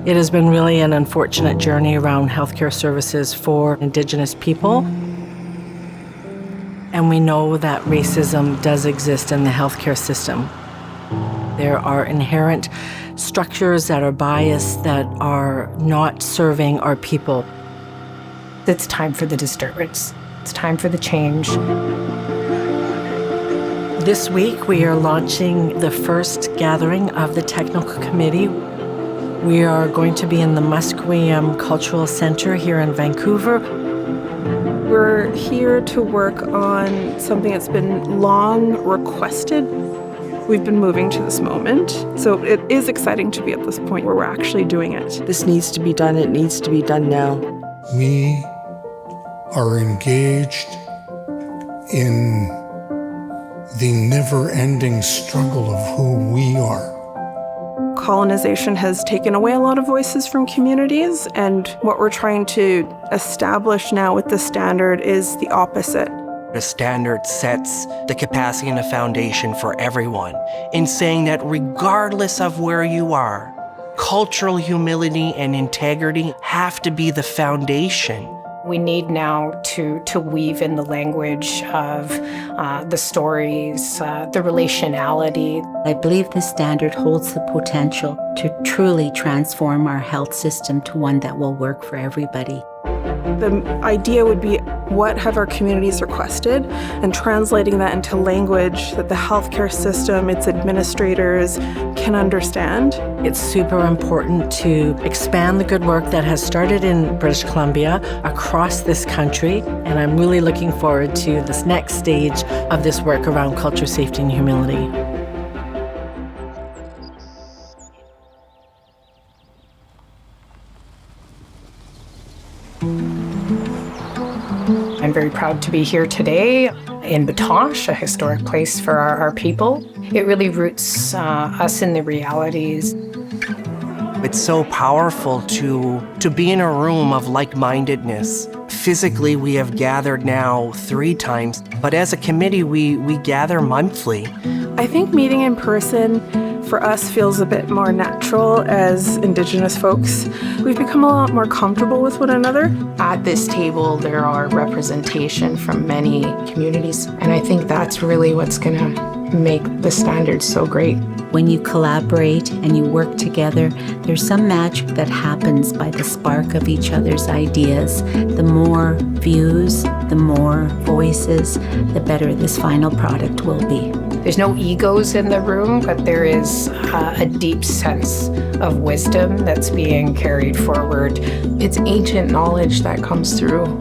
It has been really an unfortunate journey around healthcare services for Indigenous people. And we know that racism does exist in the healthcare system. There are inherent structures that are biased that are not serving our people. It's time for the disturbance. It's time for the change. This week, we are launching the first gathering of the Technical Committee. We are going to be in the Musqueam Cultural Center here in Vancouver. We're here to work on something that's been long requested. We've been moving to this moment, so it is exciting to be at this point where we're actually doing it. This needs to be done. It needs to be done now. We are engaged in the never-ending struggle of who we are. Colonization has taken away a lot of voices from communities, and what we're trying to establish now with the standard is the opposite. The standard sets the capacity and the foundation for everyone in saying that regardless of where you are, cultural humility and integrity have to be the foundation. We need now to weave in the language of the stories, the relationality. I believe this standard holds the potential to truly transform our health system to one that will work for everybody. The idea would be, what have our communities requested, and translating that into language that the healthcare system, its administrators can understand. It's super important to expand the good work that has started in British Columbia across this country, and I'm really looking forward to this next stage of this work around culture, safety, and humility. I'm very proud to be here today in Batoche, a historic place for our people. It really roots us in the realities. It's so powerful to be in a room of like-mindedness. Physically, we have gathered now 3 times, but as a committee, we gather monthly. I think meeting in person for us feels a bit more natural as Indigenous folks. We've become a lot more comfortable with one another. At this table, there are representation from many communities, and I think that's really what's going to make the standard so great. When you collaborate and you work together, there's some magic that happens by the spark of each other's ideas. The more views, the more voices, the better this final product will be. There's no egos in the room, but there is a deep sense of wisdom that's being carried forward. It's ancient knowledge that comes through.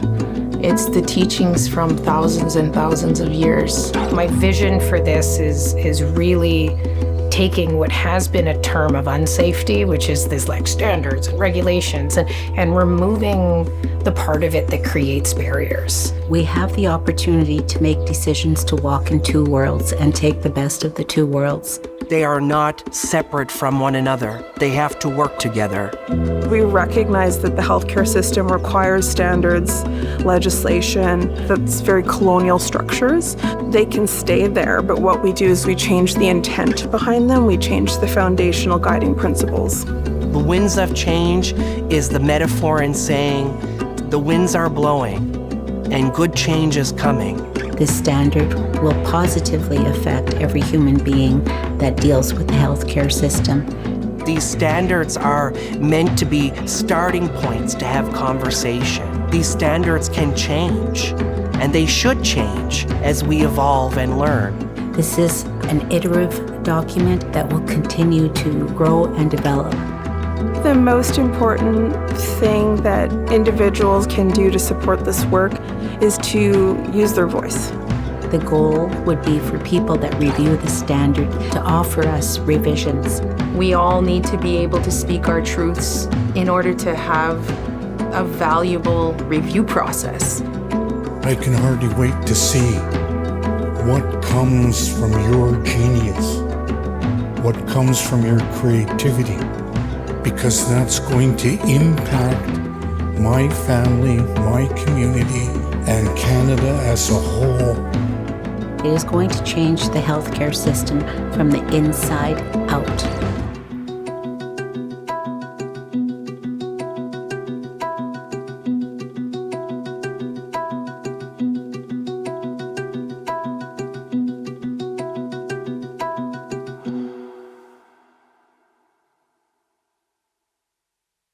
It's the teachings from thousands and thousands of years. My vision for this is really taking what has been a term of unsafety, which is this like standards and regulations, and removing the part of it that creates barriers. We have the opportunity to make decisions to walk in 2 worlds and take the best of the 2 worlds. They are not separate from one another. They have to work together. We recognize that the healthcare system requires standards, legislation that's very colonial structures. They can stay there, but what we do is we change the intent behind them. We change the foundational guiding principles. The winds of change is the metaphor in saying the winds are blowing and good change is coming. This standard will positively affect every human being that deals with the healthcare system. These standards are meant to be starting points to have conversation. These standards can change, and they should change as we evolve and learn. This is an iterative document that will continue to grow and develop. The most important thing that individuals can do to support this work is to use their voice. The goal would be for people that review the standard to offer us revisions. We all need to be able to speak our truths in order to have a valuable review process. I can hardly wait to see what comes from your genius, what comes from your creativity, because that's going to impact my family, my community, and Canada as a whole. It is going to change the healthcare system from the inside out.